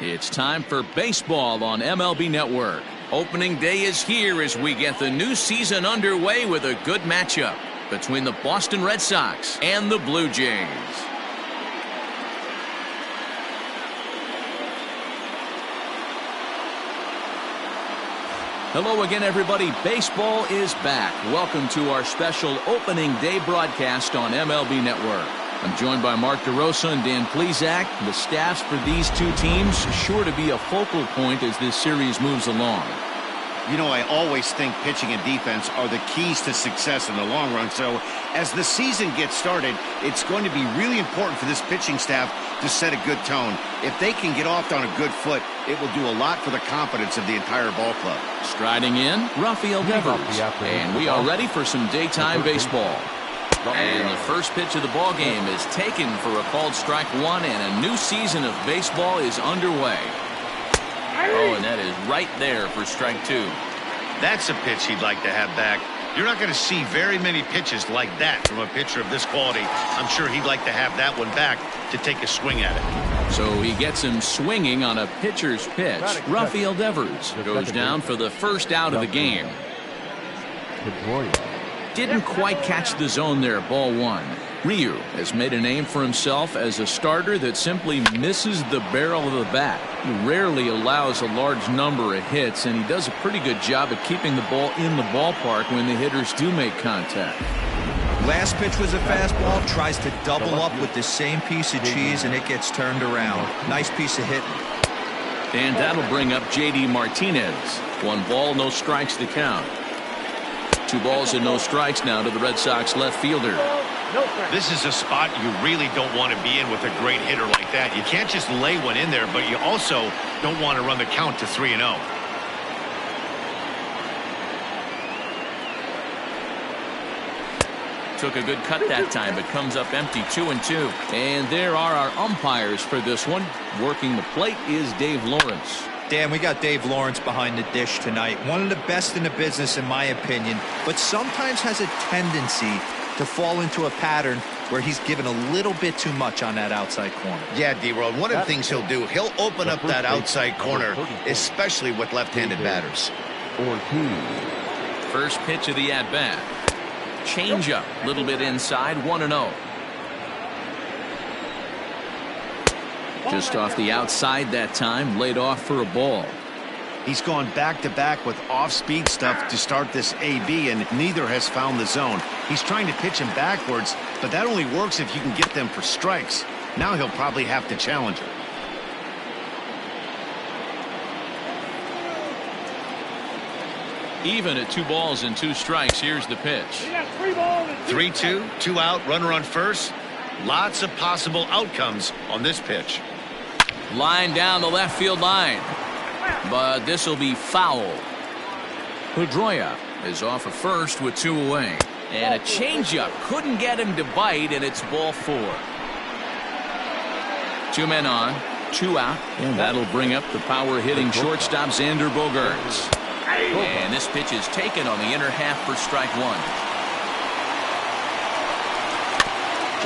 It's time for baseball on MLB Network. Opening day is here as we get the new season underway with a good matchup between the Boston Red Sox and the Blue Jays. Hello again, everybody. Baseball is back. Welcome to our special opening day broadcast on MLB Network. I'm joined by Mark DeRosa and Dan Plesac. The staffs for these two teams sure to be a focal point as this series moves along. You know, I always think pitching and defense are the keys to success in the long run. So as the season gets started, it's going to be really important for this pitching staff to set a good tone. If they can get off on a good foot, it will do a lot for the confidence of the entire ball club. Striding in, Rafael Devers. And we are ready for some daytime baseball. And the first pitch of the ball game is taken for a called strike one, and a new season of baseball is underway. Oh, and that is right there for strike two. That's a pitch he'd like to have back. You're not going to see very many pitches like that from a pitcher of this quality. I'm sure he'd like to have that one back to take a swing at it. So he gets him swinging on a pitcher's pitch. Rafael Devers goes down for the first out of the game. Didn't quite catch the zone there, ball one. Ryu has made a name for himself as a starter that simply misses the barrel of the bat. He rarely allows a large number of hits, and he does a pretty good job at keeping the ball in the ballpark when the hitters do make contact. Last pitch was a fastball, tries to double up with the same piece of cheese, and it gets turned around. Nice piece of hitting. And that'll bring up J.D. Martinez. 1 ball, no strikes to count. 2 balls and no strikes now to the Red Sox left fielder. This is a spot you really don't want to be in with a great hitter like that. You can't just lay one in there, but you also don't want to run the count to 3-0. Took a good cut that time, but comes up empty. 2-2. And there are our umpires for this one. Working the plate is Dave Lawrence. Dan, we got Dave Lawrence behind the dish tonight. One of the best in the business, in my opinion, but sometimes has a tendency to fall into a pattern where he's given a little bit too much on that outside corner. Yeah, D-Road, one of the things he'll do, he'll open up that outside corner, especially with left-handed batters. First pitch of the at-bat. Change-up, a little bit inside, 1-0. Just off the outside that time, laid off for a ball. He's gone back-to-back with off-speed stuff to start this AB, and neither has found the zone. He's trying to pitch him backwards, but that only works if you can get them for strikes. Now he'll probably have to challenge him. Even at 2 balls and 2 strikes, here's the pitch. 3-2, 2 out, runner on first. Lots of possible outcomes on this pitch. Line down the left field line. But this will be foul. Pedroia is off of first with 2 away. And a changeup couldn't get him to bite, and it's ball 4. 2 men on, 2 out, and that'll bring up the power-hitting shortstop Xander Bogaerts. And this pitch is taken on the inner half for strike 1.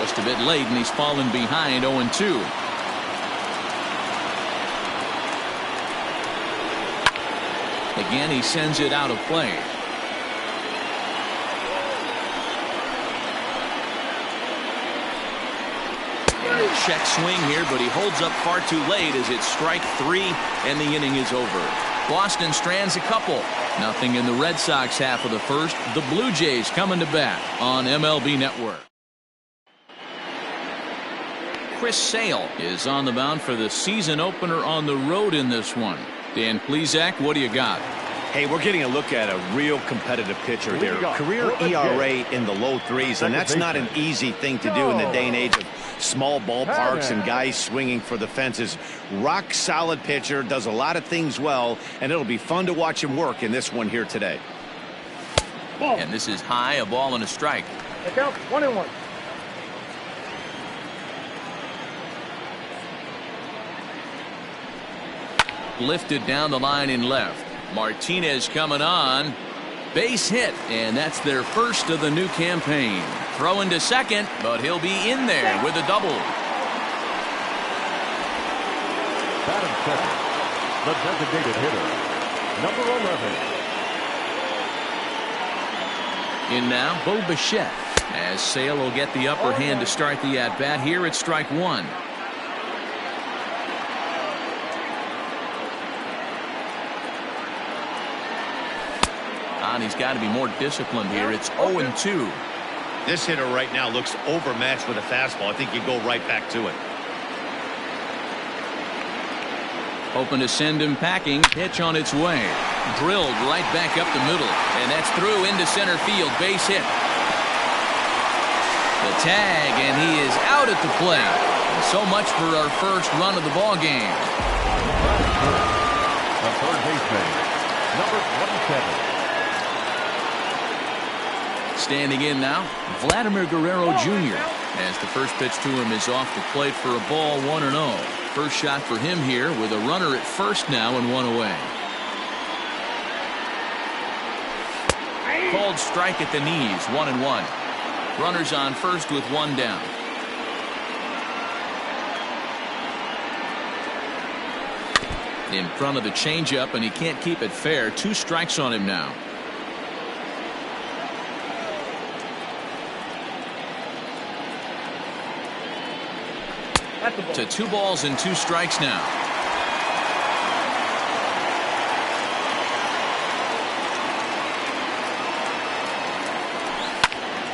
Just a bit late, and he's fallen behind 0-2. Again, he sends it out of play. And a check swing here, but he holds up far too late as it's strike 3, and the inning is over. Boston strands a couple. Nothing in the Red Sox half of the first. The Blue Jays coming to bat on MLB Network. Kristseil is on the mound for the season opener on the road in this one. Dan Plesac, what do you got? Hey, we're getting a look at a real competitive pitcher here. Career ERA in the low 3s, and that's not an easy thing to do in the day and age of small ballparks and guys swinging for the fences. Rock solid pitcher, does a lot of things well, and it'll be fun to watch him work in this one here today. And this is high, a ball and a strike. Count 1-1. Lifted down the line in left. Martinez coming on. Base hit, and that's their first of the new campaign. Throwing to second, but he'll be in there with a double. center, the designated hitter, number 11. In now, Bo Bichette, as Sale will get the upper hand to start the at-bat here at strike one. And he's got to be more disciplined here. It's 0-2. This hitter right now looks overmatched with a fastball. I think you go right back to it. Hoping to send him packing. Pitch on its way. Drilled right back up the middle. And that's through into center field. Base hit. The tag, and he is out at the plate. So much for our first run of the ball game. The third baseman, number 27. Standing in now, Vladimir Guerrero Jr. as the first pitch to him is off the plate for a ball, 1-0. First shot for him here with a runner at first now and one away. Called strike at the knees, 1-1. Runners on first with one down. In front of the changeup, and he can't keep it fair. 2 strikes on him now. To 2 balls and 2 strikes now.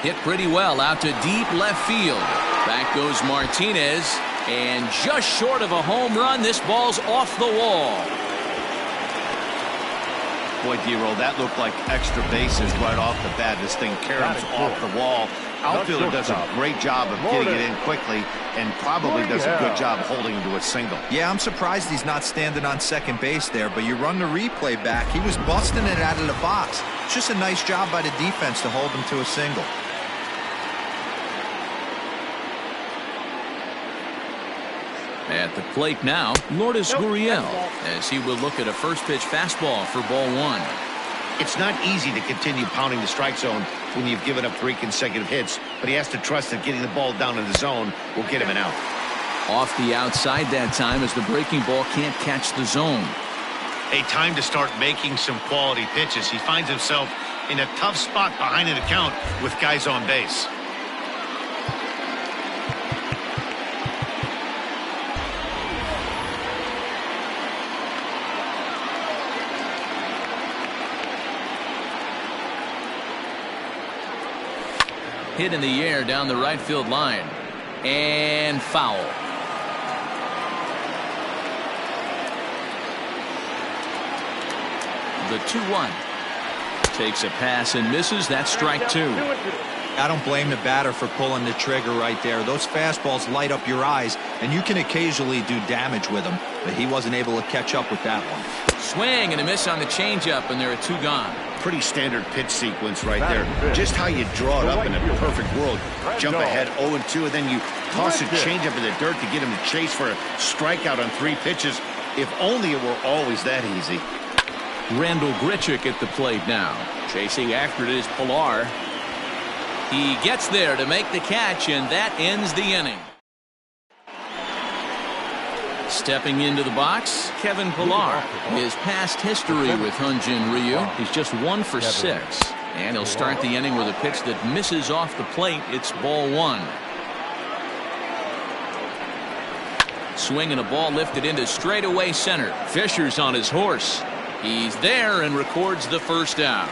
Hit pretty well out to deep left field. Back goes Martinez, and just short of a home run, this ball's off the wall. Boy, D-Roll, that looked like extra bases right off the bat. This thing caroms off the wall. Outfielder does a great job of getting it in quickly and probably does a good job holding him to a single. Yeah, I'm surprised he's not standing on second base there, but you run the replay back. He was busting it out of the box. It's just a nice job by the defense to hold him to a single. At the plate now, Lourdes Gurriel, as he will look at a first pitch fastball for ball 1. It's not easy to continue pounding the strike zone when you've given up 3 consecutive hits, but he has to trust that getting the ball down in the zone will get him an out. Off the outside that time as the breaking ball can't catch the zone. A time to start making some quality pitches. He finds himself in a tough spot behind an account with guys on base. Hit in the air down the right field line. And foul. The 2-1. Takes a pass and misses. That's strike 2. I don't blame the batter for pulling the trigger right there. Those fastballs light up your eyes, and you can occasionally do damage with them, but he wasn't able to catch up with that one. Swing and a miss on the changeup, and there are 2 gone. Pretty standard pitch sequence right there. Just how you draw it up in a perfect world. Jump ahead 0-2, and then you toss a changeup in the dirt to get him to chase for a strikeout on 3 pitches. If only it were always that easy. Randall Grichuk at the plate now. Chasing after it is Pilar. He gets there to make the catch, and that ends the inning. Stepping into the box, Kevin Pilar. His past history with Hyunjin Ryu, he's just 1 for 6. And he'll start the inning with a pitch that misses off the plate. It's ball 1. Swing and a ball lifted into straightaway center. Fisher's on his horse. He's there and records the first out.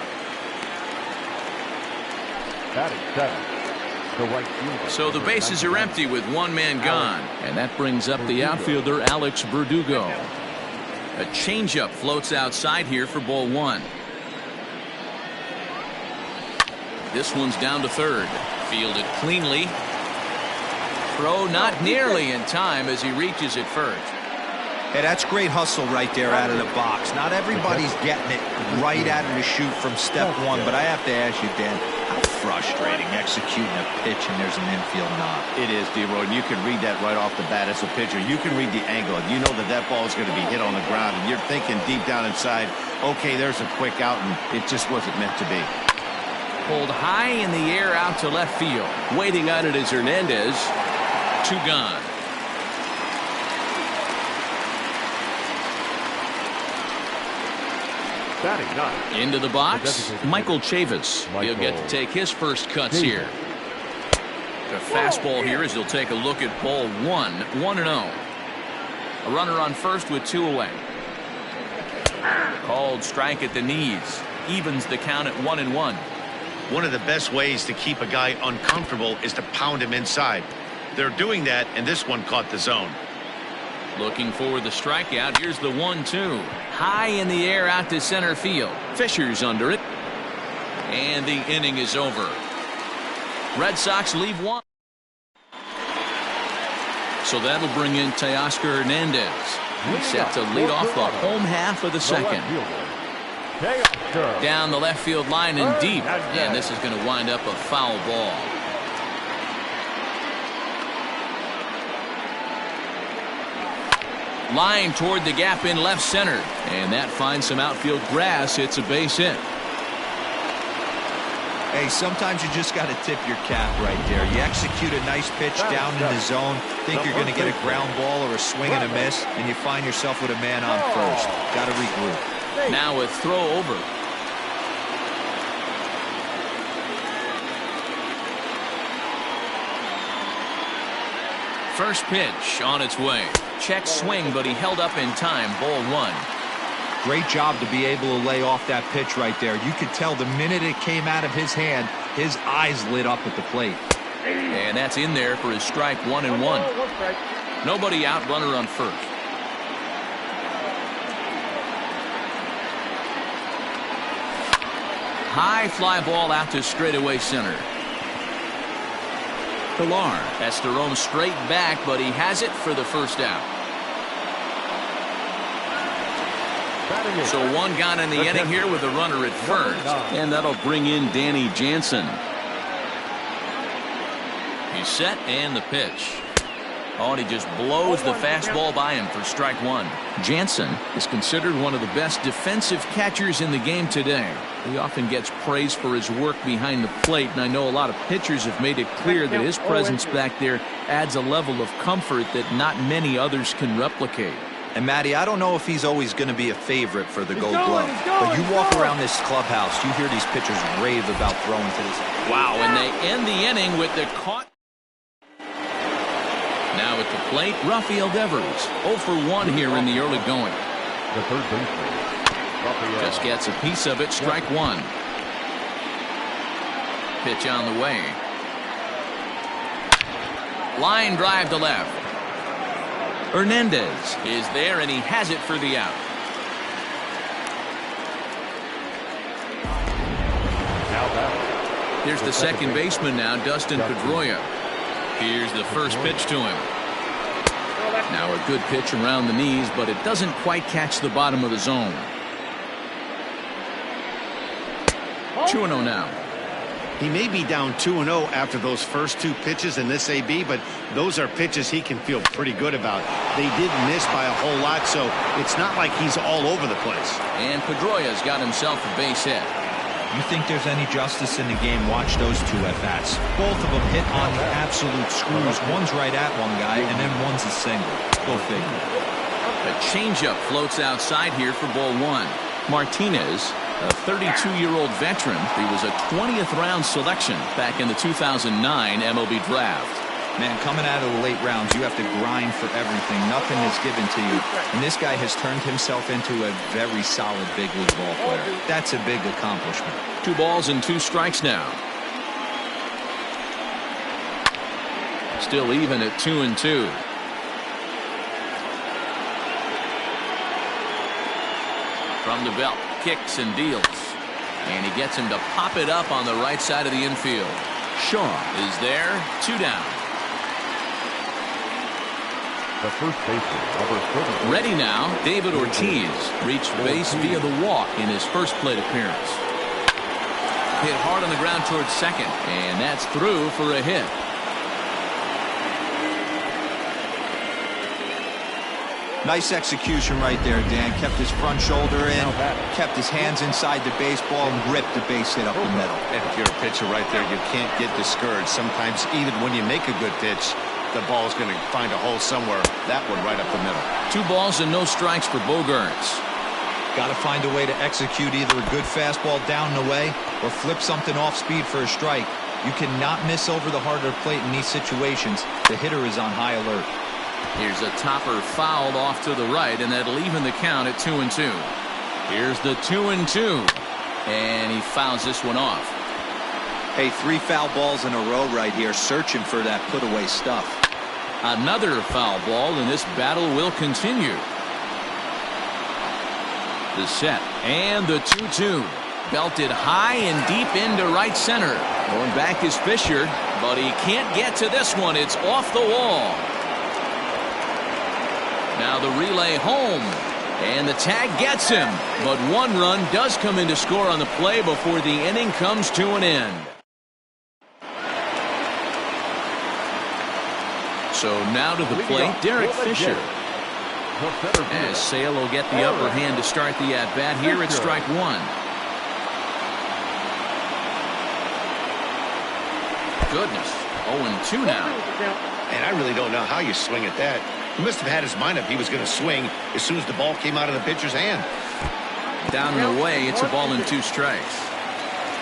So the bases are empty with 1 man gone, and that brings up the outfielder Alex Verdugo. A changeup floats outside here for ball 1. This one's down to third. Fielded cleanly. Throw not nearly in time as he reaches it first. Hey, that's great hustle right there out of the box. Not everybody's getting it right out of the chute from step 1, but I have to ask you, Dan, how frustrating executing a pitch and there's an infield knock. It is, D-Roy, and you can read that right off the bat as a pitcher. You can read the angle. You know that that ball is going to be hit on the ground, and you're thinking deep down inside, okay, there's a quick out, and it just wasn't meant to be. Pulled high in the air out to left field. Waiting on it is Hernandez. 2 gone. Batting ninth. Into the box, Michael Chavis. He'll get to take his first cuts here. The fastball here as he'll take a look at ball one, 1-0. A runner on first with 2 away. Called strike at the knees. Evens the count at 1-1. One of the best ways to keep a guy uncomfortable is to pound him inside. They're doing that, and this one caught the zone. Looking for the strikeout. Here's the 1-2. High in the air out to center field. Fisher's under it. And the inning is over. Red Sox leave one. So that'll bring in Teoscar Hernandez. He's set to lead off the home half of the second. Down the left field line and deep. And this is going to wind up a foul ball. Line toward the gap in left center. And that finds some outfield grass. It's a base hit. Hey, sometimes you just got to tip your cap right there. You execute a nice pitch down in the zone, think you're going to get a ground ball or a swing and a miss, and you find yourself with a man on first. Got to regroup. Now a throw over. First pitch on its way. Check swing, but he held up in time. Ball one. Great job to be able to lay off that pitch right there. You could tell the minute it came out of his hand, his eyes lit up at the plate. And that's in there for his strike, 1-1. Nobody out, runner on first. High fly ball out to straightaway center. Pilar has to roam straight back, but he has it for the first out. So one gone in the inning here with a runner at first. And that'll bring in Danny Jansen. He's set and the pitch. Oh, and he just blows the fastball by him for strike one. Jansen is considered one of the best defensive catchers in the game today. He often gets praise for his work behind the plate, and I know a lot of pitchers have made it clear that his presence back there adds a level of comfort that not many others can replicate. And Matty, I don't know if he's always going to be a favorite for the Gold Glove, but you walk around this clubhouse, you hear these pitchers rave about throwing to this. Wow, and they end the inning with the caught. Now at the plate, Rafael Devers, 0 for 1 here in the early going. The third baseman, Rafael. Just gets a piece of it, strike one. Pitch on the way. Line drive to left. Hernandez is there, and he has it for the out. Here's the second baseman now, Dustin Pedroia. Here's the first pitch to him. Now a good pitch around the knees, but it doesn't quite catch the bottom of the zone. 2-0 now. He may be down 2-0 after those first two pitches in this AB, but those are pitches he can feel pretty good about. They did miss by a whole lot, so it's not like he's all over the place. And Pedroia's got himself a base hit. You think there's any justice in the game? Watch those two at-bats. Both of them hit on the absolute screws. One's right at one guy, and then one's a single. Go figure. A changeup floats outside here for ball one. Martinez, a 32-year-old veteran. He was a 20th round selection back in the 2009 MLB draft. Man, coming out of the late rounds, you have to grind for everything. Nothing is given to you. And this guy has turned himself into a very solid big league ball player. That's a big accomplishment. 2 balls and 2 strikes now. Still even at 2-2. From the belt, kicks and deals. And he gets him to pop it up on the right side of the infield. Shaw is there, 2 down. The first baseman, ready now, David Ortiz reached base via the walk in his first plate appearance. Hit hard on the ground towards second, and that's through for a hit. Nice execution right there, Dan. Kept his front shoulder in, kept his hands inside the baseball, and ripped the base hit up the middle. And if you're a pitcher right there, you can't get discouraged. Sometimes even when you make a good pitch, the ball's going to find a hole somewhere. That one right up the middle. 2 balls and no strikes for Bogaerts. Got to find a way to execute either a good fastball down and away or flip something off speed for a strike. You cannot miss over the harder plate in these situations. The hitter is on high alert. Here's a topper fouled off to the right, and that'll even the count at 2-2. Here's the 2-2, and he fouls this one off. Hey, 3 foul balls in a row right here, searching for that put-away stuff. Another foul ball, and this battle will continue. The set, and the 2-2. Belted high and deep into right center. Going back is Fisher, but he can't get to this one. It's off the wall. Now the relay home, and the tag gets him. But 1 run does come in to score on the play before the inning comes to an end. So now to the plate, Derek Fisher. As Sale will get the upper hand to start the at-bat here at strike 1. Goodness, 0-2 now. And I really don't know how you swing at that. He must have had his mind up he was going to swing as soon as the ball came out of the pitcher's hand. Down and away, it's a ball and 2 strikes.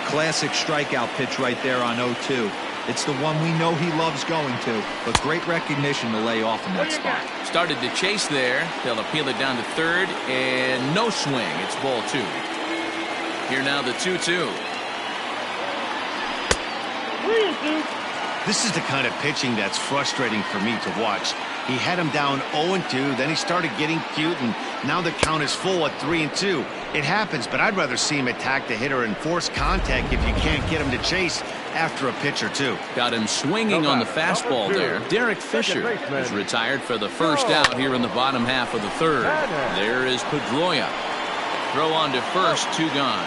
Classic strikeout pitch right there on 0-2. It's the one we know he loves going to, but great recognition to lay off in that spot. Started to chase there. They'll appeal it down to third, and no swing. It's ball 2. Here now the 2-2. This is the kind of pitching that's frustrating for me to watch. He had him down 0-2, then he started getting cute, and now the count is full at 3-2. It happens, but I'd rather see him attack the hitter and force contact if you can't get him to chase after a pitch or 2. Got him swinging on the fastball there. Derek Fisher is retired for the first out here in the bottom half of the 3rd. There is Pedroia. Throw on to first, 2 gone.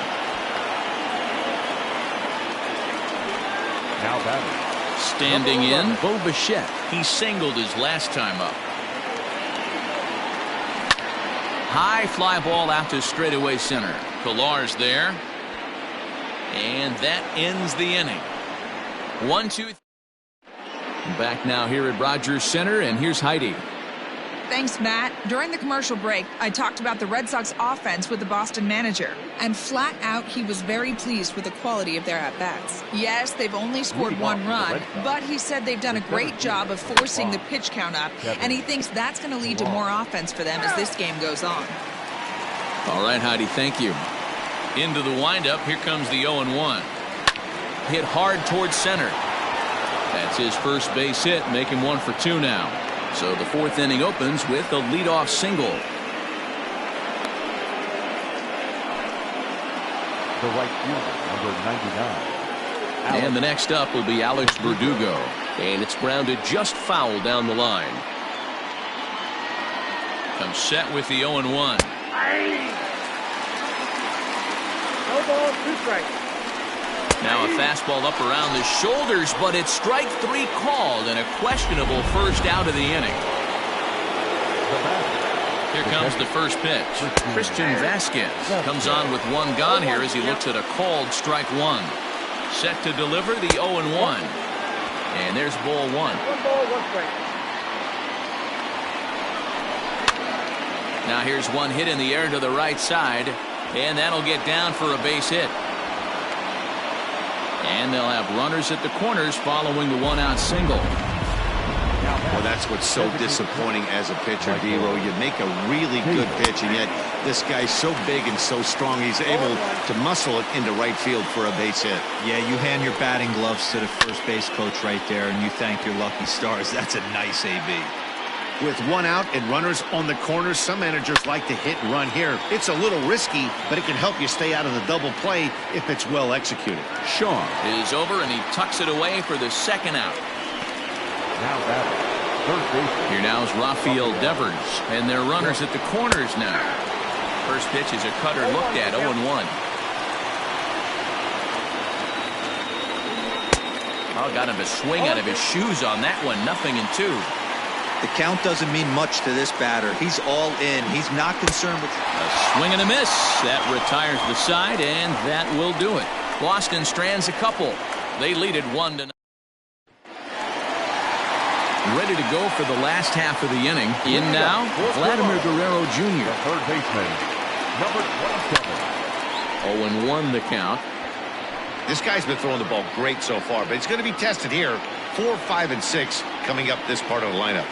Now batting. Standing in, Bo Bichette. He singled his last time up. High fly ball out to straightaway center. Pillar's there. And that ends the inning. 1-2. Back now here at Rogers Center, and here's Heidi. Thanks, Matt. During the commercial break, I talked about the Red Sox offense with the Boston manager. And flat out, he was very pleased with the quality of their at-bats. Yes, they've only scored 1 run, but he said they've done a great job of forcing the pitch count up, and he thinks that's going to lead to more offense for them as this game goes on. All right, Heidi, thank you. Into the windup, here comes the 0-1. Hit hard towards center. That's his first base hit, making 1 for 2 now. So the 4th inning opens with a leadoff single. The right fielder, number 99. And the next up will be Alex Verdugo. And it's grounded just foul down the line. Comes set with the 0-1. No ball, 2 strikes. Now a fastball up around the shoulders, but it's strike 3 called and a questionable first out of the inning. Here comes the first pitch. Christian Vasquez comes on with 1 gone here as he looks at a called strike 1. Set to deliver the 0-1. And there's ball 1. 1 ball, 1 strike. Now here's one hit in the air to the right side, and that'll get down for a base hit. And they'll have runners at the corners following the 1-out single. Well, that's what's so disappointing as a pitcher, D-Row. You make a really good pitch, and yet this guy's so big and so strong, he's able to muscle it into right field for a base hit. Yeah, you hand your batting gloves to the first base coach right there, and you thank your lucky stars. That's a nice AB. With 1 out and runners on the corners, some managers like to hit and run here. It's a little risky, but it can help you stay out of the double play if it's well executed. Shaw is over, and he tucks it away for the 2nd out. Now batting. 3rd base. Here now is Rafael Devers, and they're runners at the corners now. First pitch is a cutter looked at, 0-1. Oh, got him to swing out of his shoes on that one. 0-2. The count doesn't mean much to this batter. He's all in. He's not concerned with a swing and a miss. That retires the side, and that will do it. Boston strands a couple. They lead it 1-0. Ready to go for the last half of the inning. In now, Vladimir Guerrero Jr. The 3rd baseman, Number 27. 0-1 the count. This guy's been throwing the ball great so far, but he's going to be tested here. 4, 5, and 6 coming up this part of the lineup.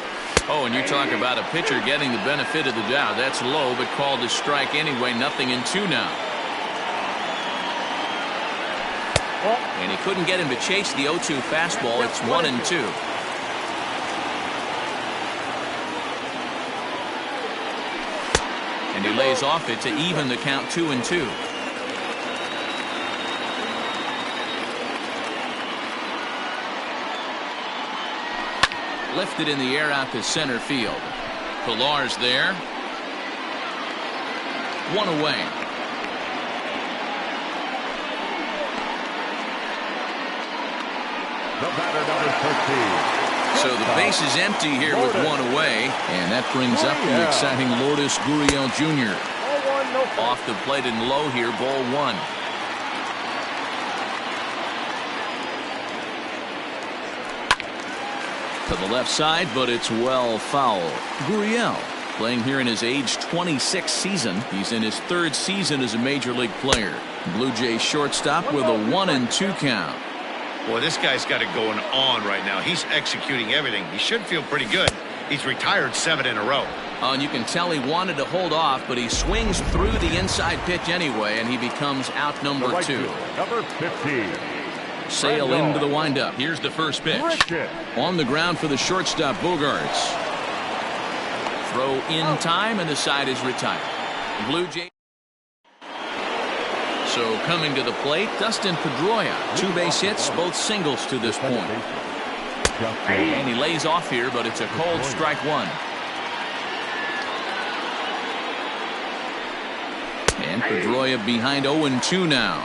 Oh, and you talk about a pitcher getting the benefit of the doubt. That's low, but called a strike anyway. Nothing in 2 now. And he couldn't get him to chase the 0-2 fastball. It's 1-2. And he lays off it to even the count 2-2. Lifted in the air out to center field. Pilar's there. 1 away. The batter, number 13. So the base is empty here with 1 away. And that brings up the exciting Lourdes Gurriel Jr. Off the plate and low here, ball 1. To the left side, but it's well foul. Gurriel playing here in his age 26 season. He's in his 3rd season as a major league player. Blue Jays shortstop with a 1-2 count. Boy, this guy's got it going on right now. He's executing everything. He should feel pretty good. He's retired 7 in a row. Oh, and you can tell he wanted to hold off, but he swings through the inside pitch anyway, and he becomes out number 2. Number 15. Sail into the windup. Here's the first pitch. On the ground for the shortstop, Bogaerts. Throw in time, and the side is retired. Blue Jays. So coming to the plate, Dustin Pedroia. 2 base hits, both singles to this point. And he lays off here, but it's a cold strike 1. And Pedroia behind 0-2 now.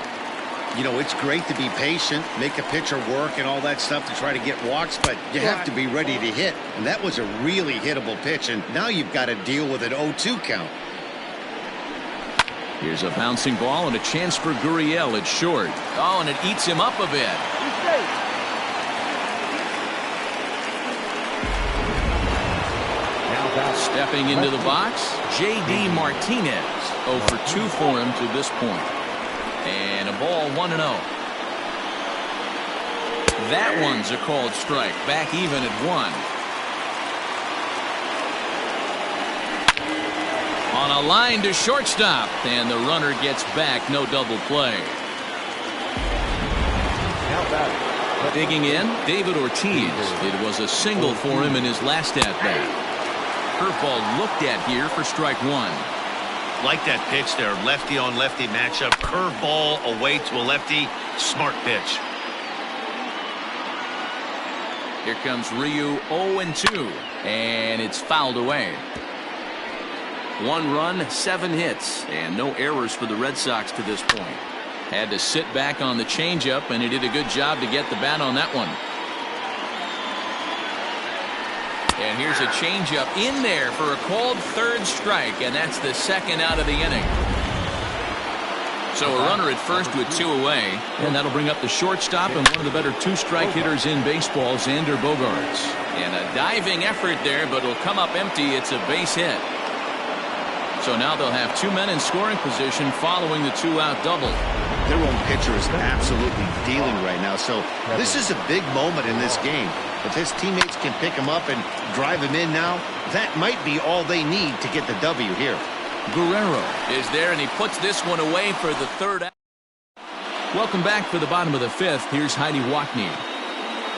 You know, it's great to be patient, make a pitcher work and all that stuff to try to get walks, but you have to be ready to hit. And that was a really hittable pitch, and now you've got to deal with an 0-2 count. Here's a bouncing ball and a chance for Gurriel. It's short. Oh, and it eats him up a bit. Stepping into the box, J.D. Martinez. 0 for 2 for him to this point. And a ball 1-0. That one's a called strike. Back even at 1. On a line to shortstop, and the runner gets back. No double play. Digging in, David Ortiz. It was a single for him in his last at-bat. Curveball looked at here for strike 1. Like that pitch there, lefty on lefty matchup. Curveball away to a lefty. Smart pitch. Here comes Ryu, 0-2, and it's fouled away. 1 run, 7 hits, and no errors for the Red Sox to this point. Had to sit back on the changeup, and he did a good job to get the bat on that one. And here's a changeup in there for a called 3rd strike, and that's the 2nd out of the inning. So a runner at first with 2 away, and that'll bring up the shortstop and one of the better 2-strike hitters in baseball, Xander Bogaerts. And a diving effort there, but it'll come up empty. It's a base hit. So now they'll have 2 men in scoring position following the 2-out double. Their own pitcher is absolutely dealing right now, so this is a big moment in this game. If his teammates can pick him up and drive him in now, that might be all they need to get the W here. Guerrero is there, and he puts this one away for the 3rd out. Welcome back for the bottom of the 5th. Here's Heidi Wackney.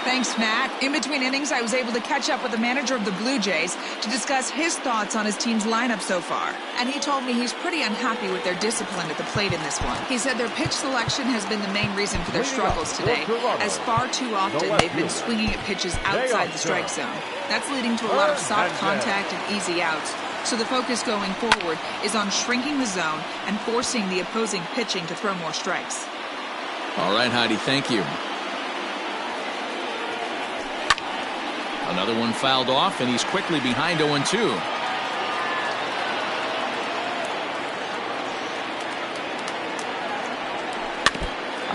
Thanks, Matt. In between innings, I was able to catch up with the manager of the Blue Jays to discuss his thoughts on his team's lineup so far. And he told me he's pretty unhappy with their discipline at the plate in this one. He said their pitch selection has been the main reason for their struggles today, as far too often they've been swinging at pitches outside the strike zone. That's leading to a lot of soft contact and easy outs. So the focus going forward is on shrinking the zone and forcing the opposing pitching to throw more strikes. All right, Heidi, thank you. Another one fouled off, and he's quickly behind 0-2.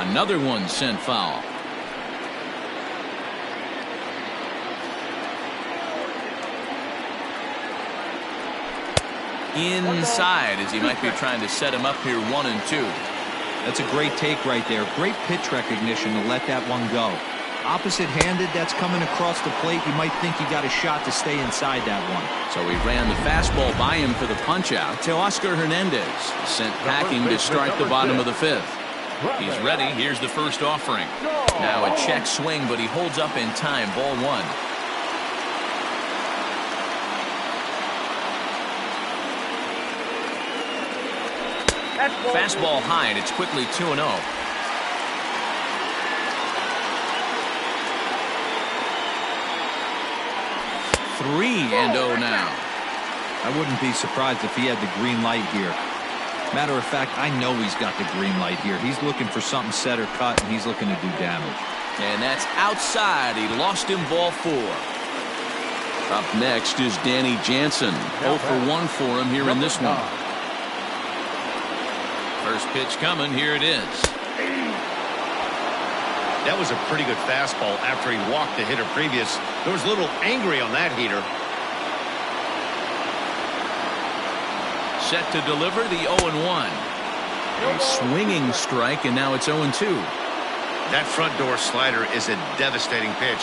Another one sent foul. inside as he might be trying to set him up here 1-2. That's a great take right there. Great pitch recognition to let that one go. Opposite-handed, that's coming across the plate. You might think you got a shot to stay inside that one. So he ran the fastball by him for the punch-out to Oscar Hernandez. Sent packing to start the bottom of the 5th. He's ready. Here's the first offering. Now a check swing, but he holds up in time. Ball 1. Fastball high, and it's quickly 2-0. 3-0 now. I wouldn't be surprised if he had the green light here. Matter of fact, I know he's got the green light here. He's looking for something set or cut, and he's looking to do damage. And that's outside. He lost him, ball 4. Up next is Danny Jansen. 0 for 1 for him here in this one. First pitch coming. Here it is. That was a pretty good fastball after he walked the hitter previous. There was a little angry on that heater. Set to deliver the 0-1. A swinging strike, and now it's 0-2. That front door slider is a devastating pitch.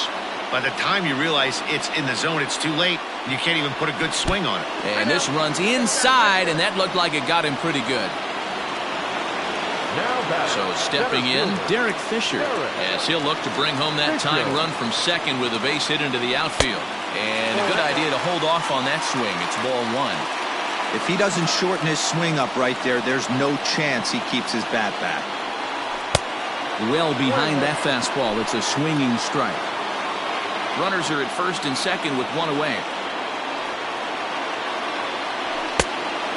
By the time you realize it's in the zone, it's too late. You can't even put a good swing on it. And this runs inside, and that looked like it got him pretty good. So stepping in, Derek Fisher, as he'll look to bring home that tying run from second with a base hit into the outfield. And a good idea to hold off on that swing. It's ball 1. If he doesn't shorten his swing up right there, there's no chance he keeps his bat back. Well behind that fastball, it's a swinging strike. Runners are at first and second with 1 away.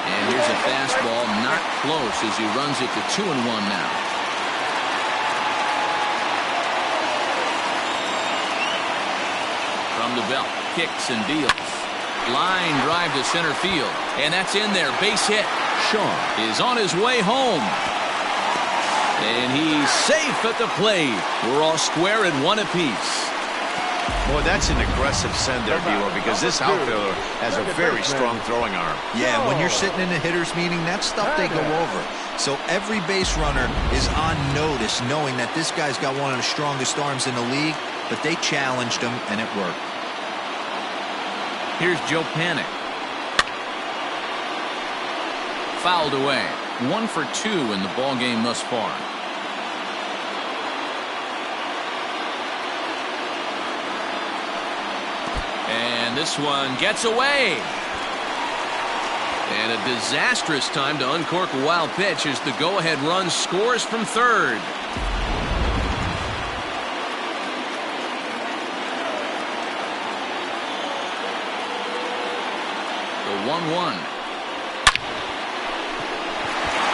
And here's a fastball, not close as he runs it to 2-1 now. From the belt, kicks and deals. Line drive to center field, and that's in there. Base hit. Shaw is on his way home. And he's safe at the plate. We're all square at 1 apiece. Boy, that's an aggressive send there, Bueller, because this outfielder has a very strong throwing arm. Yeah, and when you're sitting in a hitter's meeting, that's stuff they go over. So every base runner is on notice, knowing that this guy's got one of the strongest arms in the league, but they challenged him, and it worked. Here's Joe Panic. Fouled away. 1 for 2 in the ball game thus far. And this one gets away. And a disastrous time to uncork a wild pitch as the go-ahead run scores from third. The 1-1.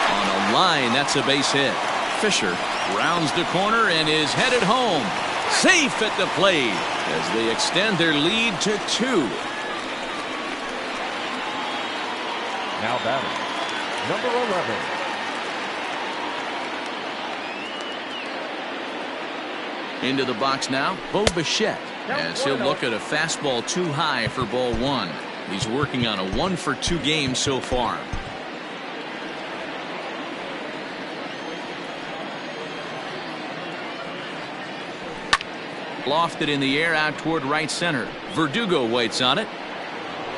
On a line, that's a base hit. Fisher rounds the corner and is headed home. Safe at the plate as they extend their lead to 2. Now batting, number 11. Into the box now, Bo Bichette, as he'll look at a fastball too high for ball 1. He's working on a 1 for 2 game so far. Lofted in the air out toward right center. Verdugo waits on it.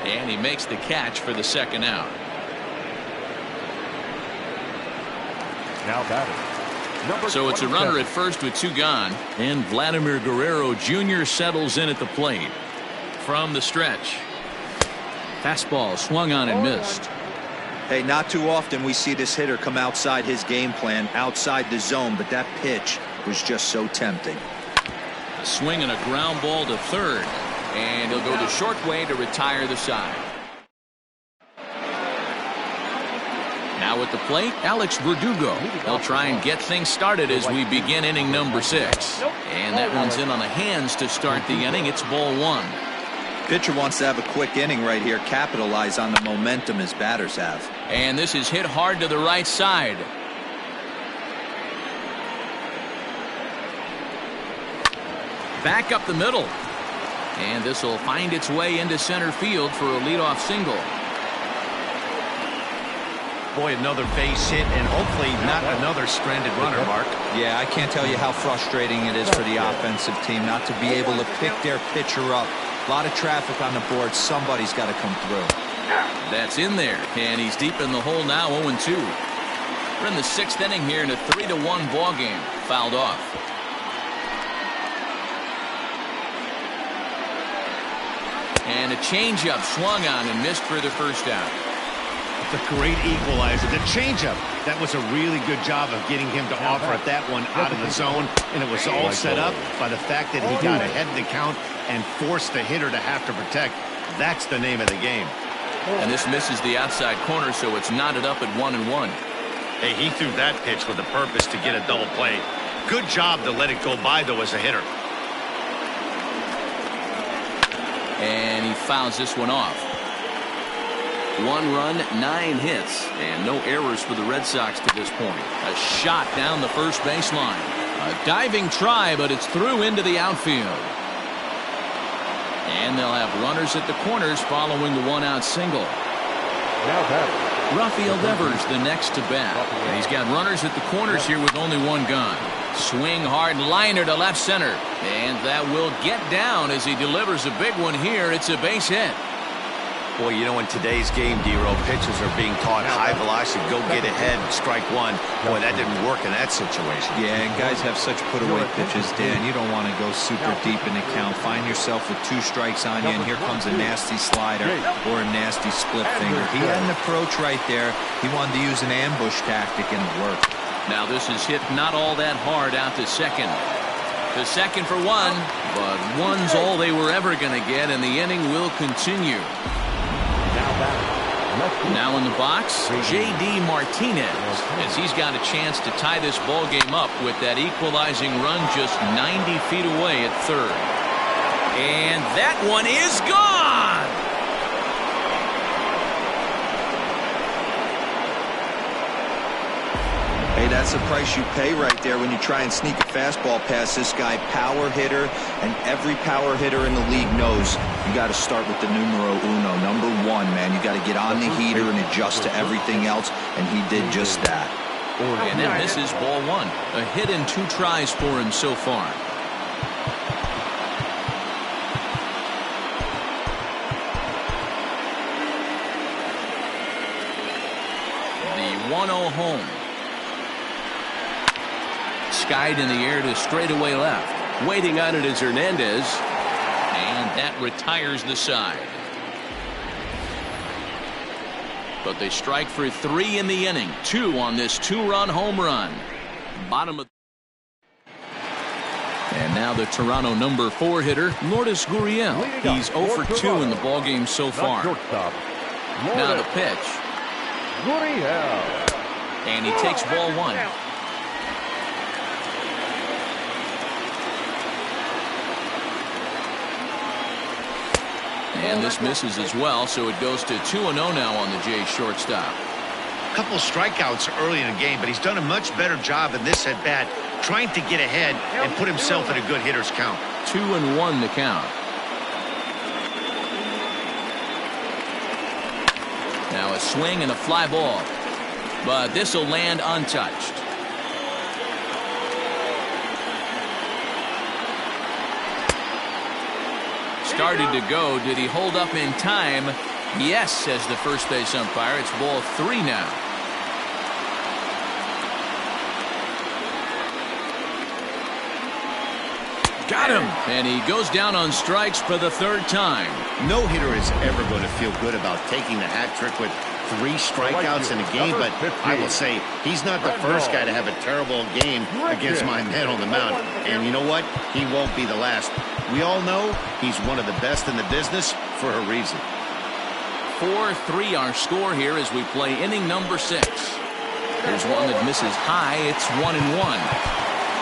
And he makes the catch for the second out. Now batting, number So it's a runner at first with 2 gone. And Vladimir Guerrero Jr. settles in at the plate. From the stretch. Fastball swung on and missed. Hey, not too often we see this hitter come outside his game plan, outside the zone, but that pitch was just so tempting. A swing and a ground ball to third. And he'll go the short way to retire the side. Now at the plate, Alex Verdugo. He'll try and get things started as we begin inning number 6. And that one's in on the hands to start the inning. It's ball 1. Pitcher wants to have a quick inning right here, capitalize on the momentum his batters have. And this is hit hard to the right side. Back up the middle. And this will find its way into center field for a leadoff single. Boy, another base hit, and hopefully not another stranded runner, Mark. Yeah, I can't tell you how frustrating it is for the offensive team not to be able to pick their pitcher up. A lot of traffic on the board. Somebody's got to come through. That's in there, and he's deep in the hole now, 0-2. We're in the 6th inning here in a 3-1 ball game. Fouled off. And a changeup swung on and missed for the first out. The great equalizer, the changeup. That was a really good job of getting him to offer at that one out of the zone, and it was all set up by the fact that he got ahead in the count and forced the hitter to have to protect. That's the name of the game. And this misses the outside corner, so it's knotted up at 1-1. Hey, he threw that pitch with a purpose to get a double play. Good job to let it go by, though, as a hitter. And he fouls this one off. 1 run, 9 hits, and no errors for the Red Sox to this point. A shot down the first baseline. A diving try, but it's through into the outfield. And they'll have runners at the corners following the 1-out single. Rafael Devers the next to bat. And he's got runners at the corners here with only 1 gone. Swing hard liner to left center. And that will get down as he delivers a big one here. It's a base hit. Boy, you know, in today's game, D-Row, pitchers are being taught high velocity, go get ahead, strike one. Boy, that didn't work in that situation. Yeah, and guys have such put-away pitches, Dan. You don't want to go super deep in the count. Find yourself with 2 strikes on you, and here comes a nasty slider or a nasty split finger. He had an approach right there. He wanted to use an ambush tactic, and it worked. Now this is hit not all that hard out to second. To second for 1, but 1's all they were ever going to get, and the inning will continue. Now in the box, J.D. Martinez, as he's got a chance to tie this ball game up with that equalizing run just 90 feet away at third. And that one is gone! Hey, that's the price you pay right there when you try and sneak a fastball past this guy. Power hitter, and every power hitter in the league knows you got to start with the numero uno, number 1, man. You got to get on the heater and adjust to everything else, and he did just that. And then this is ball 1. A hit in 2 tries for him so far. The 1-0 home. Skied in the air to straightaway left. Waiting on it is Hernandez. And that retires the side. But they strike for 3 in the inning. 2 on this 2-run home run. Bottom of. And now the Toronto number 4 hitter, Lourdes Gurriel. He's 0 for 2 in the ballgame so far. Now the pitch. And he takes ball 1. And this misses as well, so it goes to 2-0 now on the Jays shortstop. A couple strikeouts early in the game, but he's done a much better job in this at-bat, trying to get ahead and put himself in a good hitter's count. 2-1 the count. Now a swing and a fly ball. But this will land untouched. Started to go. Did he hold up in time? Yes, says the first base umpire. It's ball 3 now. Got him. And he goes down on strikes for the 3rd time. No hitter is ever going to feel good about taking the hat trick with 3 strikeouts in a game, but I will say he's not the first guy to have a terrible game against my man on the mound. And you know what? He won't be the last. We all know he's one of the best in the business for a reason. 4-3 our score here as we play inning number 6. There's one that misses high. It's 1-1.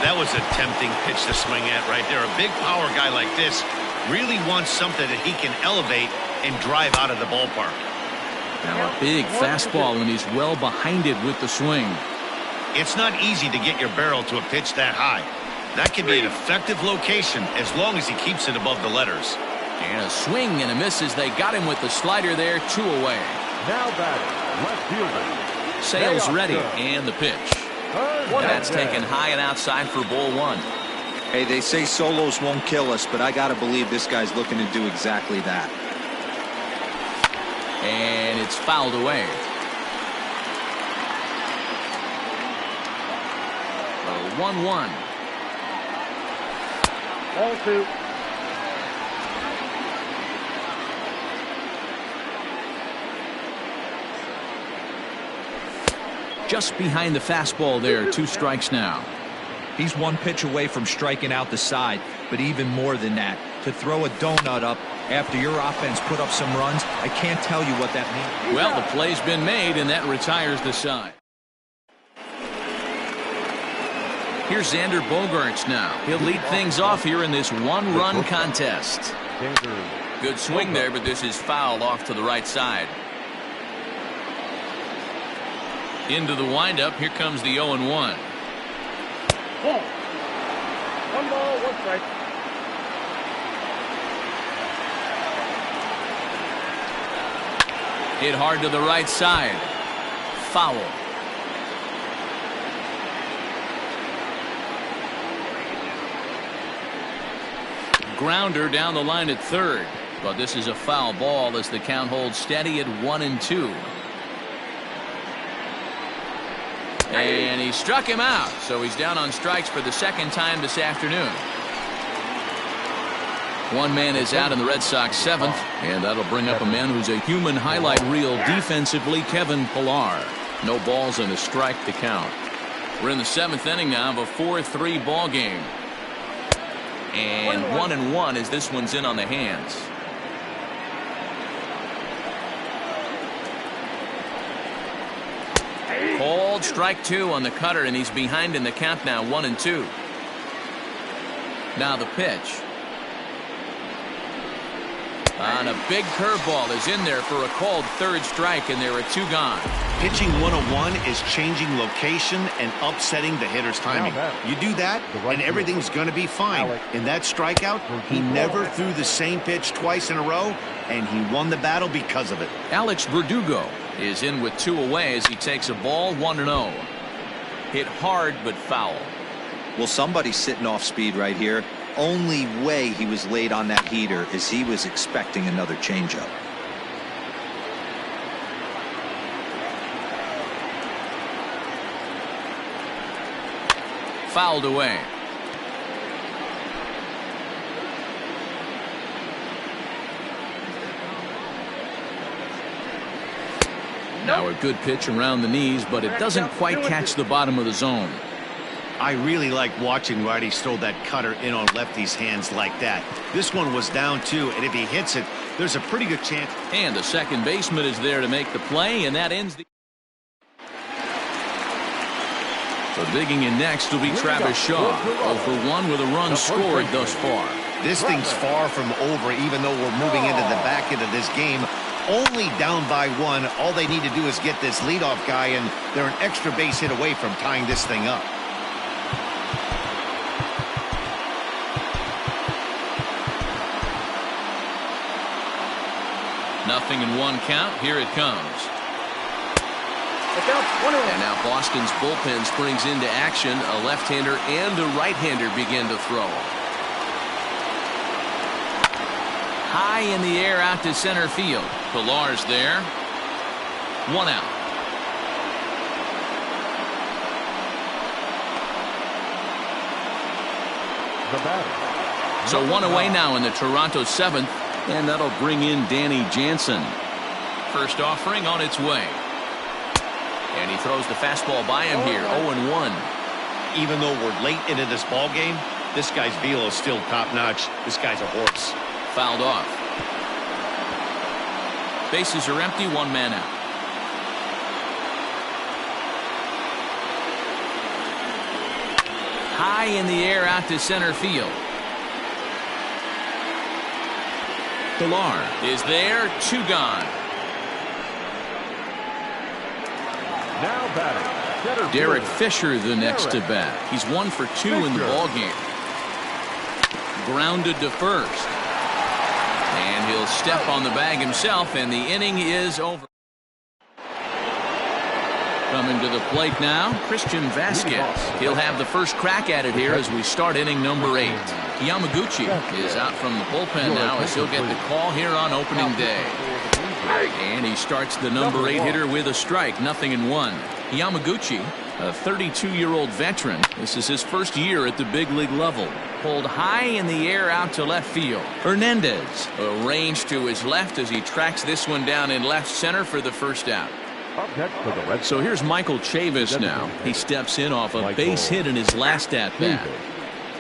That was a tempting pitch to swing at right there. A big power guy like this really wants something that he can elevate and drive out of the ballpark. Now a big fastball, and he's well behind it with the swing. It's not easy to get your barrel to a pitch that high. That can be an effective location as long as he keeps it above the letters. And a swing and a miss as they got him with the slider there, 2 away. Now batting, left fielder, Sale's ready, and the pitch. That's taken high and outside for ball one. Hey, they say solos won't kill us, but I got to believe this guy's looking to do exactly that. And it's fouled away. 1-1. Ball two. Just behind the fastball there. 2 strikes now. He's 1 pitch away from striking out the side, but even more than that, to throw a donut up after your offense put up some runs, I can't tell you what that means. Well, the play's been made, and that retires the side. Here's Xander Bogaerts now. He'll lead things off here in this 1-run contest. Good swing there, but this is fouled off to the right side. Into the windup. Here comes the 0-1. 1 ball, 1 strike. Hit hard to the right side. Foul. Grounder down the line at third. But this is a foul ball as the count holds steady at 1-2. And he struck him out, so he's down on strikes for the second time this afternoon. One man is out in the Red Sox 7th, and that'll bring up a man who's a human highlight reel defensively, Kevin Pillar. No balls and a strike to count. We're in the 7th inning now of a 4-3 ball game. And 1-1 as this one's in on the hands. Called strike 2 on the cutter, and he's behind in the count now, 1-2. Now the pitch. And a big curveball is in there for a called 3rd strike, and there are 2 gone. Pitching 101 is changing location and upsetting the hitter's timing. You do that, and everything's going to be fine. In that strikeout, he never threw the same pitch twice in a row, and he won the battle because of it. Alex Verdugo is in with 2 away as he takes a ball, 1-0. Hit hard but foul. Well, somebody's sitting off speed right here. Only way he was late on that heater is he was expecting another changeup. Fouled away. Now a good pitch around the knees, but it doesn't quite catch the bottom of the zone. I really like watching righties throw that cutter in on lefties' hands like that. This one was down 2, and if he hits it, there's a pretty good chance. And the second baseman is there to make the play, and that ends the... So digging in next will be Travis Shaw. 0-for-1 with a run scored thus far. This thing's far from over, even though we're moving into the back end of this game. Only down by 1. All they need to do is get this leadoff guy, and they're an extra base hit away from tying this thing up. Nothing in 1 count. Here it comes. And now Boston's bullpen springs into action. A left-hander and a right-hander begin to throw. High in the air out to center field. Pillar's there. 1 out. So 1 away now in the Toronto 7th, and that'll bring in Danny Jansen. First offering on its way. And he throws the fastball by him here. 0-1. Even though we're late into this ball game, this guy's velo is still top-notch. This guy's a horse. Fouled off. Bases are empty, 1 man out. High in the air out to center field. Pillar is there, 2 gone. Now batting, Derek Fisher the next to bat. He's 1 for 2 in the ball game. Grounded to first. And he'll step on the bag himself, and the inning is over. Coming to the plate now, Christian Vasquez. He'll have the first crack at it here as we start inning number 8. Yamaguchi is out from the bullpen now as he'll get the call here on opening day. And he starts the number 8 hitter with a strike, 0-1. Yamaguchi, a 32-year-old veteran. This is his first year at the big league level. Pulled high in the air out to left field. Hernandez, a range to his left as he tracks this one down in left center for the first out. So here's Michael Chavis now. He steps in off a base hit in his last at-bat.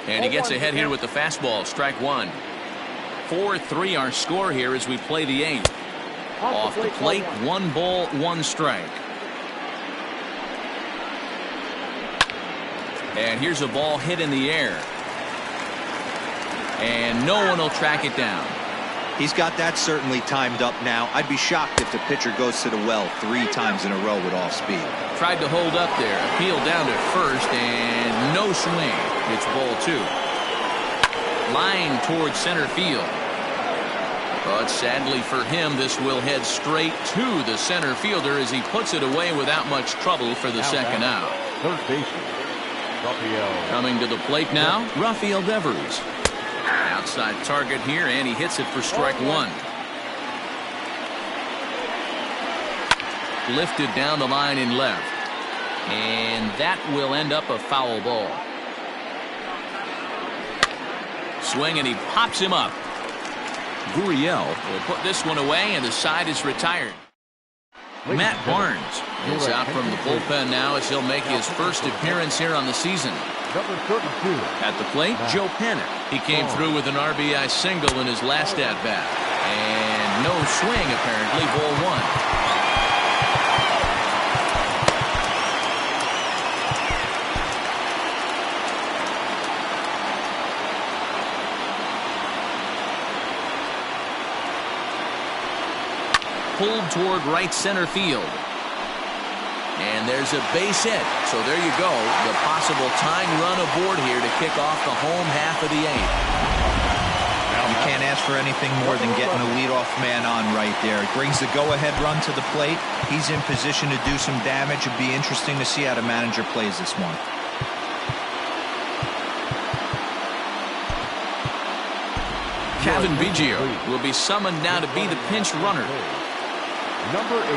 And he gets ahead here with the fastball, strike 1. 4-3 our score here as we play the 8th. Off the plate, 1 ball, 1 strike. And here's a ball hit in the air. And no one will track it down. He's got that certainly timed up now. I'd be shocked if the pitcher goes to the well 3 times in a row with off speed. Tried to hold up there. Appeal down to first and no swing. It's ball 2. Line towards center field. But sadly for him, this will head straight to the center fielder as he puts it away without much trouble for the second out. Third baseman, Rafael. Coming to the plate now, Rafael Devers. Outside target here, and he hits it for strike 1. Lifted down the line in left. And that will end up a foul ball. Swing, and he pops him up. Gurriel will put this one away, and the side is retired. Matt Barnes is out from the bullpen now as he'll make his first appearance here on the season. Number 32. At the plate, Joe Panic. He came through with an RBI single in his last at-bat. And no swing, apparently, ball 1. Pulled toward right center field. And there's a base hit. So there you go. The possible tying run aboard here to kick off the home half of the 8th. You can't ask for anything more than getting a leadoff man on right there. It brings the go-ahead run to the plate. He's in position to do some damage. It'd be interesting to see how the manager plays this one. Kevin Biggio will be summoned now to be the pinch runner. Number 8,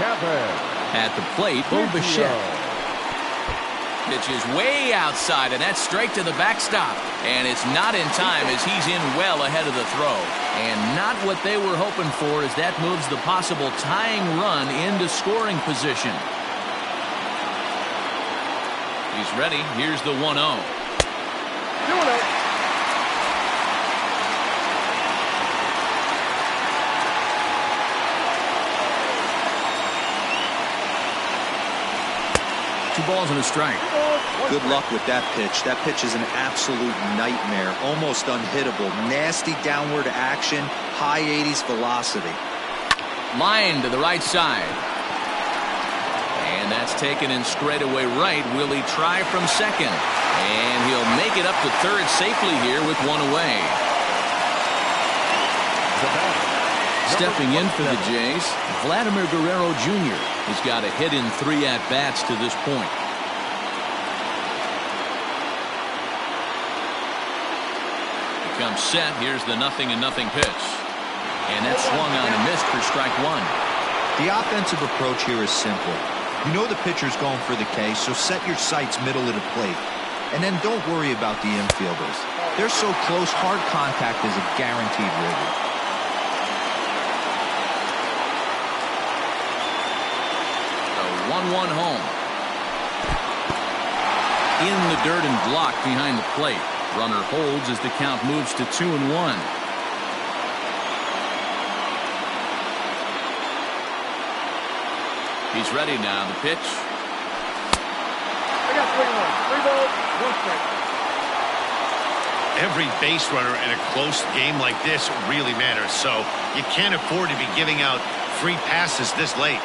Kevin. At the plate, Bo Bichette. Pitch is way outside, and that's straight to the backstop. And it's not in time as he's in well ahead of the throw. And not what they were hoping for as that moves the possible tying run into scoring position. He's ready. Here's the 1-0. 2-0. Balls and a strike. Good luck with that pitch. That pitch is an absolute nightmare. Almost unhittable. Nasty downward action. High 80s velocity. Line to the right side. And that's taken in straightaway right. Will he try from second? And he'll make it up to third safely here with 1 away. Stepping in for the Jays, Vladimir Guerrero Jr. He's got a hit in 3 at-bats to this point. Becomes set. Here's the 0-0 pitch. And that's swung on and missed for strike 1. The offensive approach here is simple. You know the pitcher's going for the K, so set your sights middle of the plate. And then don't worry about the infielders. They're so close, hard contact is a guaranteed wiggle. The 1-1 home. In the dirt and blocked behind the plate. Runner holds as the count moves to 2-1. He's ready now. The pitch. I got 3 balls, 1 strike. Every base runner in a close game like this really matters, so you can't afford to be giving out free passes this late.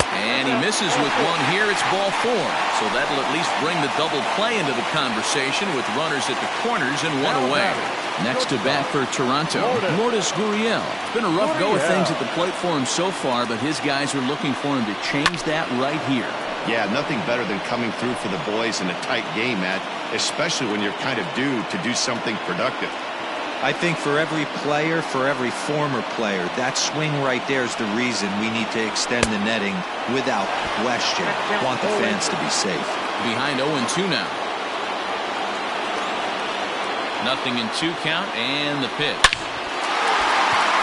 And he misses with one here. It's ball 4. So that'll at least bring the double play into the conversation with runners at the corners and one away. Next to bat for Toronto, Lourdes Gurriel. It's been a rough go of things at the plate for him so far, but his guys are looking for him to change that right here. Yeah, nothing better than coming through for the boys in a tight game, Matt, especially when you're kind of due to do something productive. I think for every player, for every former player, that swing right there is the reason we need to extend the netting without question. Want the fans to be safe. Behind 0-2 now. Nothing in 2 count, and the pitch.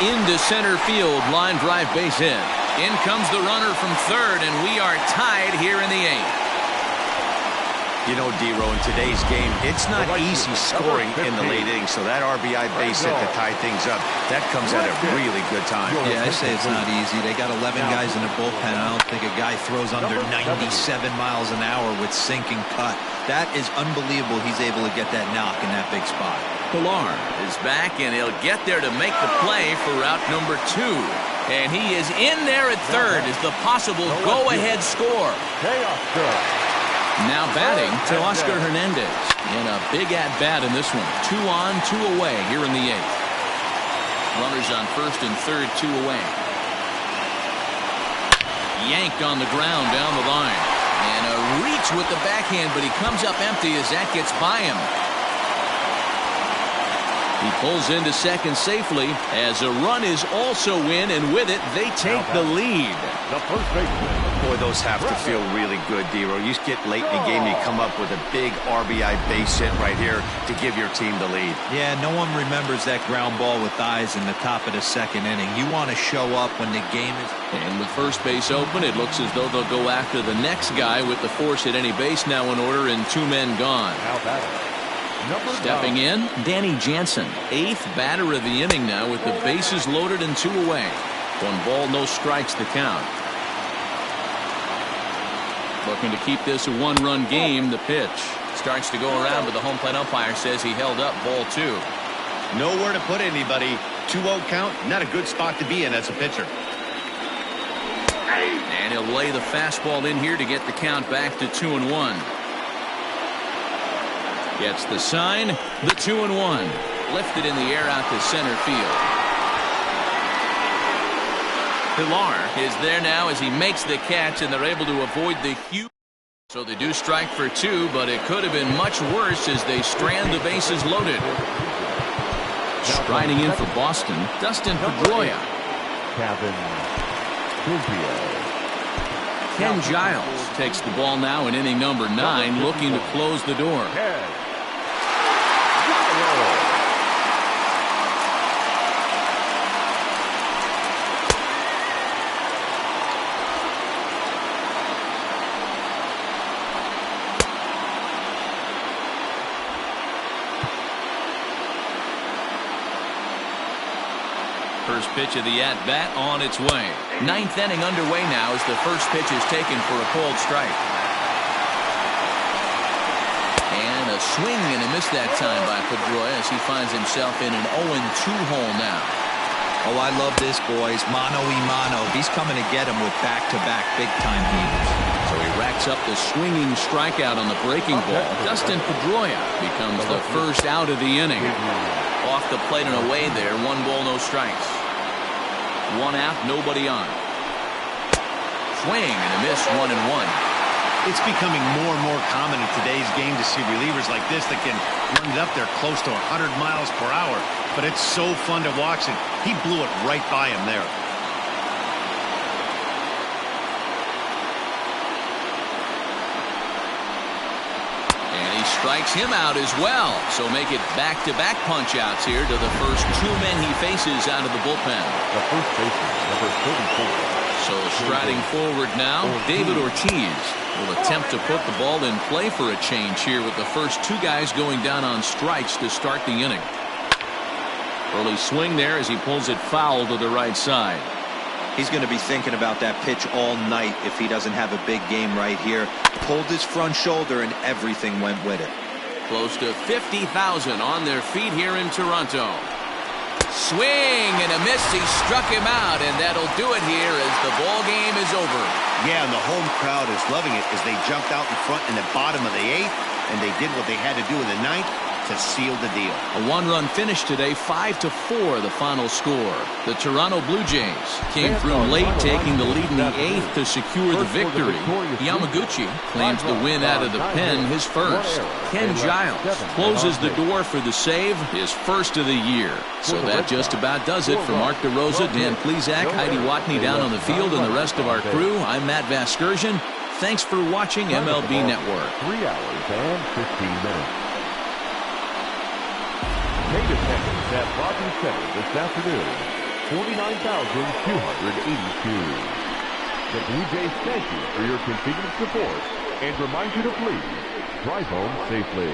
Into center field, line drive, base hit. In comes the runner from third, and we are tied here in the 8th. You know, D-Row, in today's game, it's not easy scoring in the late innings, so that RBI base hit to tie things up, that comes at a really good time. Yeah, I say it's not easy. They got 11 guys in the bullpen. I don't think a guy throws under 97 miles an hour with sinking cut. That is unbelievable he's able to get that knock in that big spot. Pilar is back, and he'll get there to make the play for route number 2. And he is in there at third as the possible go-ahead score. Now batting to Oscar Hernandez. And a big at-bat in this one. 2 on, 2 away here in the 8th. Runners on first and third, 2 away. Yanked on the ground down the line. And a reach with the backhand, but he comes up empty as that gets by him. He pulls into second safely as a run is also in, and with it, they take the lead. The first baseman. Boy, those have to feel really good, D-Row. You get late in the game, you come up with a big RBI base hit right here to give your team the lead. Yeah, no one remembers that ground ball with eyes in the top of the second inning. You want to show up when the game is... And with first base open, it looks as though they'll go after the next guy with the force at any base now in order and 2 men gone. Stepping in, Danny Jansen, 8th batter of the inning now with the bases loaded and 2 away. 1 ball, no strikes to count. Looking to keep this a 1-run game. The pitch starts to go around, but the home plate umpire says he held up ball 2. Nowhere to put anybody. 2-0 count, not a good spot to be in as a pitcher. And he'll lay the fastball in here to get the count back to 2-1. Gets the sign, the 2-1. Lifted in the air out to center field. Pilar is there now as he makes the catch, and they're able to avoid the huge. So they do strike for 2, but it could have been much worse as they strand the bases loaded. Striding in for Boston, Dustin Pedroia. Ken Giles takes the ball now in inning number 9, looking to close the door. First pitch of the at-bat on its way. 9th inning underway now as the first pitch is taken for a cold strike. And a swing and a miss that time by Pedroia as he finds himself in an 0-2 hole now. Oh, I love this, boys. Mano y mano. He's coming to get him with back-to-back big-time heaters. So he racks up the swinging strikeout on the breaking ball. Dustin Pedroia becomes the first out of the inning. Off the plate and away there. 1 ball, no strikes. 1 out, nobody on. Swing and a miss, 1-1. It's becoming more and more common in today's game to see relievers like this that can run it up there close to 100 miles per hour. But it's so fun to watch it. He blew it right by him there. Strikes him out as well. So make it back-to-back punch-outs here to the first 2 men he faces out of the bullpen. The first baseman, number 34. So striding forward now, David Ortiz will attempt to put the ball in play for a change here with the first 2 guys going down on strikes to start the inning. Early swing there as he pulls it foul to the right side. He's going to be thinking about that pitch all night if he doesn't have a big game right here. Pulled his front shoulder and everything went with it. Close to 50,000 on their feet here in Toronto. Swing and a miss. He struck him out, and that'll do it here as the ball game is over. Yeah, and the home crowd is loving it as they jumped out in front in the bottom of the 8th, and they did what they had to do in the 9th to seal the deal. A one-run finish today, 5-4 the final score. The Toronto Blue Jays came through late, taking the lead in the 8th to secure the victory. Yamaguchi claims the win out of the pen, his first. Ken Giles closes the door for the save, his first of the year. So that just about does it for Mark DeRosa, Dan Plesac, Heidi Watney down on the field, and the rest of our crew. I'm Matt Vasgersian. Thanks for watching MLB Network. 3 hours and 15 minutes. Paid attendance at Rogers Center this afternoon, 49,282. The Blue Jays thank you for your continued support and remind you to please drive home safely.